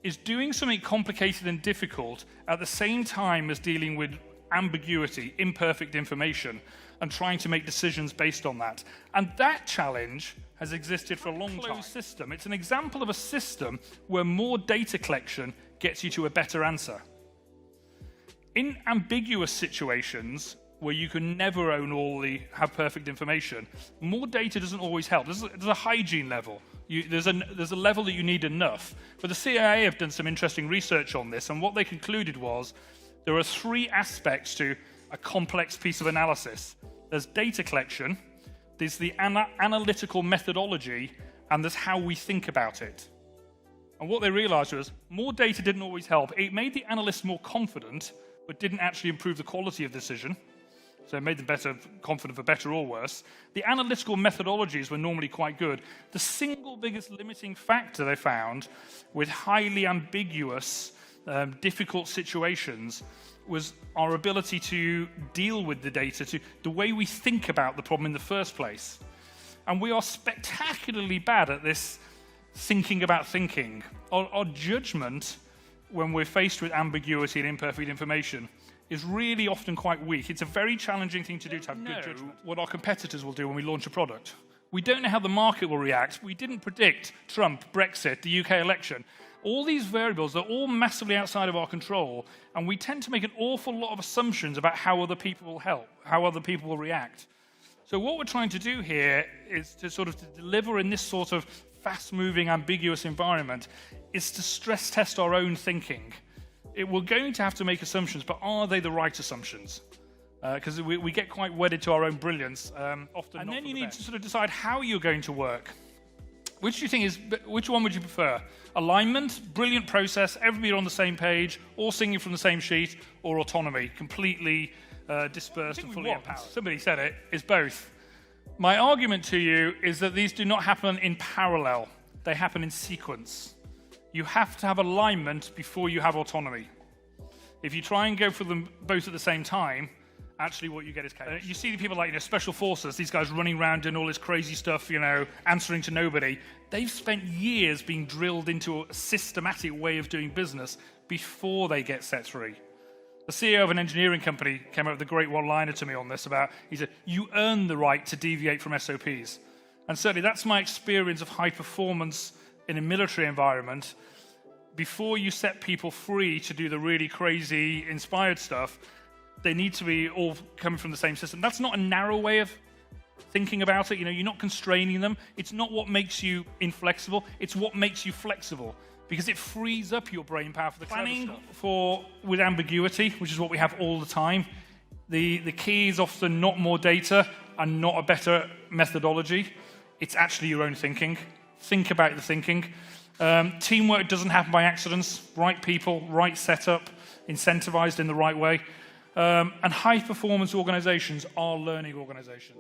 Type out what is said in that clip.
is doing something complicated and difficult at the same time as dealing with ambiguity, imperfect information, and trying to make decisions based on that. And that challenge has existed for a long time. System. It's an example of a system where more data collection gets you to a better answer. In ambiguous situations, where you can never have perfect information, more data doesn't always help. There's a hygiene level. There's a level that you need enough. But the CIA have done some interesting research on this, and what they concluded was there are 3 aspects to a complex piece of analysis. There's data collection, there's the analytical methodology, and there's how we think about it. And what they realized was more data didn't always help. It made the analysts more confident, but didn't actually improve the quality of the decision. So it made them confident for better or worse. The analytical methodologies were normally quite good. The single biggest limiting factor they found with highly ambiguous, difficult situations was our ability to deal with the data, the way we think about the problem in the first place. And we are spectacularly bad at this thinking about thinking. Our judgment, when we're faced with ambiguity and imperfect information, is really often quite weak. It's a very challenging thing to do to have good judgment. What our competitors will do when we launch a product. We don't know how the market will react. We didn't predict Trump, Brexit, the UK election. All these variables are all massively outside of our control, and we tend to make an awful lot of assumptions about how other people will help, how other people will react. So what we're trying to do here is to deliver in this sort of fast-moving, ambiguous environment, is to stress test our own thinking. We're going to have to make assumptions, but are they the right assumptions? Because we get quite wedded to our own brilliance, often. And then you need to decide how you're going to work. Which one would you prefer? Alignment, brilliant process, everybody on the same page, all singing from the same sheet, or autonomy, completely dispersed and fully empowered? Somebody said it, it's both. My argument to you is that these do not happen in parallel. They happen in sequence. You have to have alignment before you have autonomy. If you try and go for them both at the same time, actually what you get is chaos. You see the people like special forces, these guys running around doing all this crazy stuff, answering to nobody. They've spent years being drilled into a systematic way of doing business before they get set free. The CEO of an engineering company came up with a great one-liner to me on this he said, you earn the right to deviate from SOPs. And certainly that's my experience of high performance in a military environment. Before you set people free to do the really crazy, inspired stuff, they need to be all coming from the same system. That's not a narrow way of thinking about it. You're not constraining them. It's not what makes you inflexible. It's what makes you flexible, because it frees up your brain power for the planning with ambiguity, which is what we have all the time. The key is often not more data and not a better methodology. It's actually your own thinking. Think about the thinking. Teamwork doesn't happen by accidents. Right people, right setup, incentivized in the right way. And high-performance organizations are learning organizations.